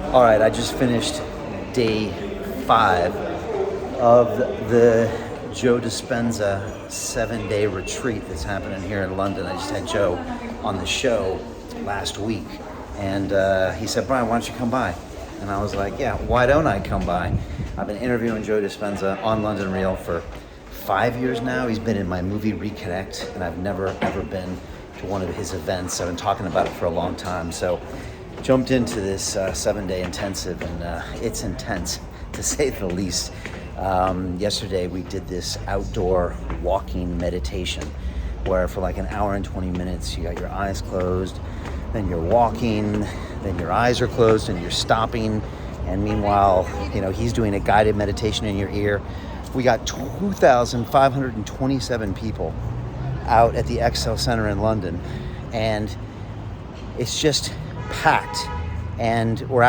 All right, I just finished day 5 of the Joe Dispenza 7-day retreat that's happening here in London. I just had Joe on the show last week, and he said, Brian, why don't you come by? And I was like, yeah, why don't I come by? I've been interviewing Joe Dispenza on London Real for 5 years now. He's been in my movie Reconnect, and I've never ever been to one of his events. I've been talking about it for a long time, so jumped into this 7-day intensive, and it's intense to say the least. Yesterday we did this outdoor walking meditation where for like an hour and 20 minutes you got your eyes closed, then you're walking, then your eyes are closed and you're stopping, and meanwhile, he's doing a guided meditation in your ear. We got 2,527 people out at the Excel Center in London, and it's just packed, and we're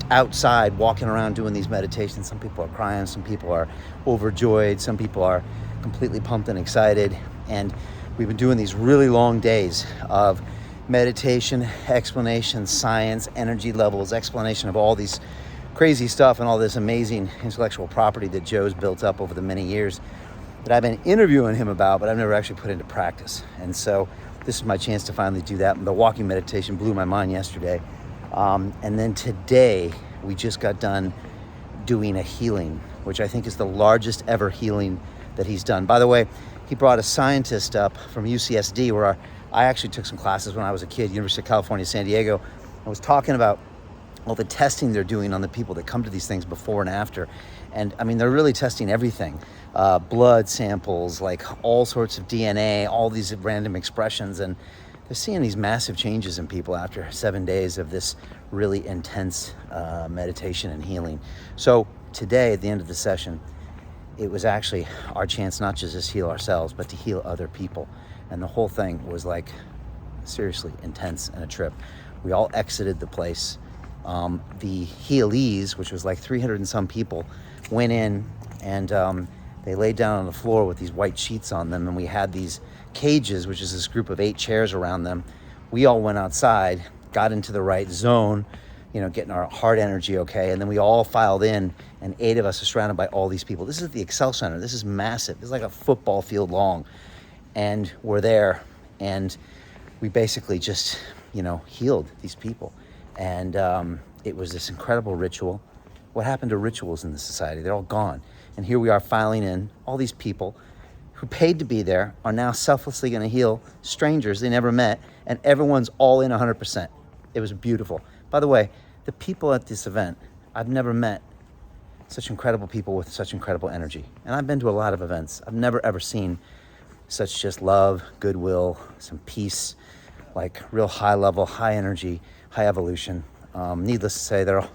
outside walking around doing these meditations. Some people are crying, some people are overjoyed, some people are completely pumped and excited, and we've been doing these really long days of meditation, explanation, science, energy levels, explanation of all these crazy stuff and all this amazing intellectual property that Joe's built up over the many years that I've been interviewing him about, but I've never actually put into practice. And so this is my chance to finally do that. The walking meditation blew my mind yesterday. And then today, we just got done doing a healing, which I think is the largest ever healing that he's done. By the way, he brought a scientist up from UCSD, where I actually took some classes when I was a kid, University of California, San Diego. I was talking about all the testing they're doing on the people that come to these things before and after. And I mean, they're really testing everything. Blood samples, like all sorts of DNA, all these random expressions. And they're seeing these massive changes in people after 7 days of this really intense meditation and healing. So today, at the end of the session, it was actually our chance not just to heal ourselves, but to heal other people. And the whole thing was like seriously intense and a trip. We all exited the place. The healees, which was like 300 and some people, went in and they laid down on the floor with these white sheets on them, and we had these cages, which is this group of 8 chairs around them. We all went outside, got into the right zone, getting our heart energy okay, and then we all filed in, and 8 of us are surrounded by all these people. This is the Excel Center. This is massive. This is like a football field long, and we're there, and we basically just, healed these people. And it was this incredible ritual. What happened to rituals in this society? They're all gone. And here we are filing in. All these people who paid to be there are now selflessly going to heal strangers they never met, and everyone's all in 100%. It was beautiful. By the way, the people at this event, I've never met such incredible people with such incredible energy. And I've been to a lot of events. I've never ever seen such just love, goodwill, some peace, like real high level, high energy, high evolution. Needless to say, there are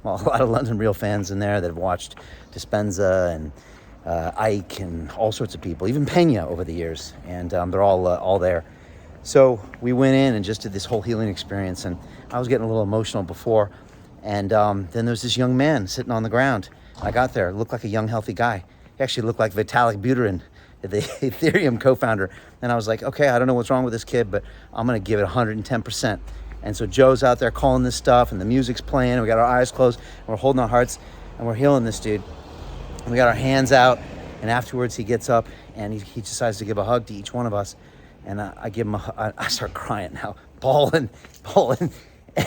a lot of London Real fans in there that have watched Dispenza and Ike and all sorts of people, even Pena over the years, and they're all there. So we went in and just did this whole healing experience, and I was getting a little emotional before, and then there was this young man sitting on the ground. I got there, looked like a young, healthy guy. He actually looked like Vitalik Buterin, the Ethereum co-founder, and I was like, okay, I don't know what's wrong with this kid, but I'm going to give it 110%. And so Joe's out there calling this stuff, and the music's playing, and we got our eyes closed, and we're holding our hearts, and we're healing this dude. And we got our hands out, and afterwards he gets up, and he decides to give a hug to each one of us. And I give him I start crying now, bawling,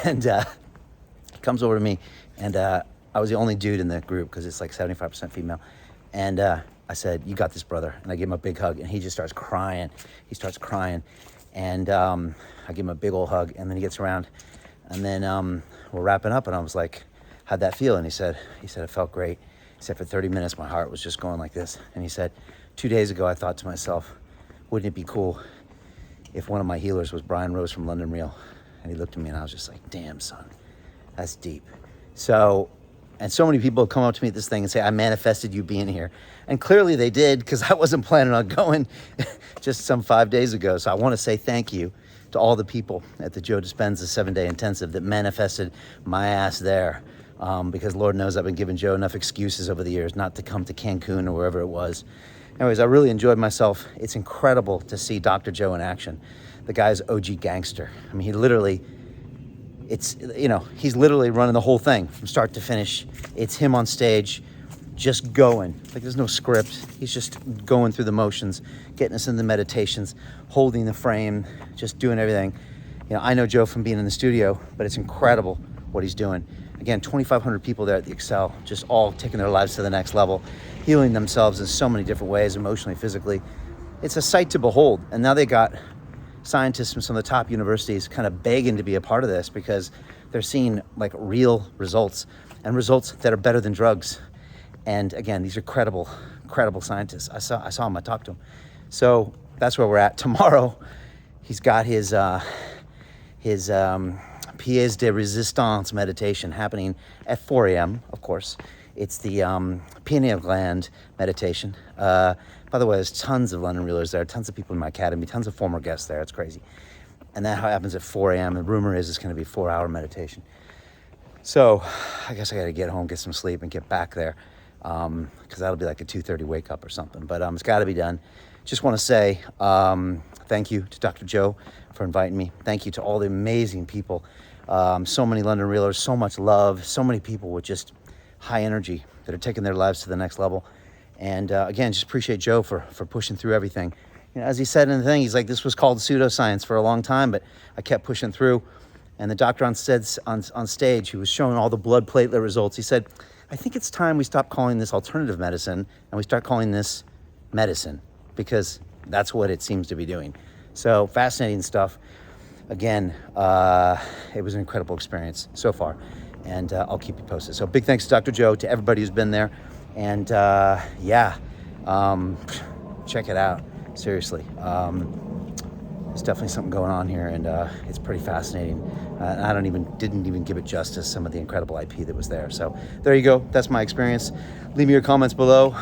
and he comes over to me, and I was the only dude in the group because it's like 75% female. And I said, you got this, brother. And I give him a big hug, and he just starts crying. He starts crying. And I give him a big old hug, and then he gets around, and then we're wrapping up, and I was like, how'd that feel? And he said, it felt great. He said, for 30 minutes, my heart was just going like this. And he said, 2 days ago, I thought to myself, wouldn't it be cool if one of my healers was Brian Rose from London Real? And he looked at me, and I was just like, damn, son, that's deep. So many people come up to me at this thing and say, I manifested you being here. And clearly they did, because I wasn't planning on going just some 5 days ago. So I want to say thank you to all the people at the Joe Dispenza 7-day intensive that manifested my ass there. Because Lord knows I've been giving Joe enough excuses over the years not to come to Cancun or wherever it was. Anyways, I really enjoyed myself. It's incredible to see Dr. Joe in action. The guy's OG gangster. I mean, he literally it's, he's literally running the whole thing from start to finish. It's him on stage, just going. Like, there's no script. He's just going through the motions, getting us in the meditations, holding the frame, just doing everything. I know Joe from being in the studio, but it's incredible what he's doing. Again, 2,500 people there at the Excel, just all taking their lives to the next level, healing themselves in so many different ways, emotionally, physically. It's a sight to behold. And now they got scientists from some of the top universities kind of begging to be a part of this because they're seeing like real results, and results that are better than drugs. And again, these are credible scientists. I saw him, I talked to him. So that's where we're at. Tomorrow, he's got his pièce de résistance meditation happening at 4 a.m., of course. It's the pineal gland meditation. By the way, there's tons of London Reelers there, tons of people in my academy, tons of former guests there. It's crazy. And that happens at 4 a.m. The rumor is it's going to be a 4-hour meditation. So I guess I got to get home, get some sleep, and get back there, because that'll be like a 2:30 wake up or something. But it's got to be done. Just want to say thank you to Dr. Joe for inviting me. Thank you to all the amazing people. So many London Reelers, so much love, so many people with just high energy that are taking their lives to the next level. And again, just appreciate Joe for pushing through everything. As he said in the thing, he's like, this was called pseudoscience for a long time, but I kept pushing through. And the doctor on stage, he was showing all the blood platelet results. He said, I think it's time we stop calling this alternative medicine and we start calling this medicine, because that's what it seems to be doing. So fascinating stuff. Again, it was an incredible experience so far, and I'll keep you posted. So big thanks to Dr. Joe, to everybody who's been there. And check it out. Seriously. There's definitely something going on here, and it's pretty fascinating. I didn't even give it justice, some of the incredible IP that was there. So there you go. That's my experience. Leave me your comments below.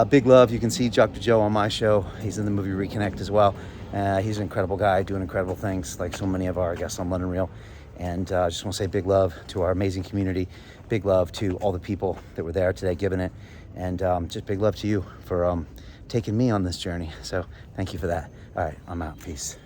Big love. You can see Dr. Joe on my show. He's in the movie Reconnect as well. He's an incredible guy doing incredible things, like so many of our guests on London Reel. And I just want to say big love to our amazing community. Big love to all the people that were there today giving it. And just big love to you for taking me on this journey. So thank you for that. All right, I'm out. Peace.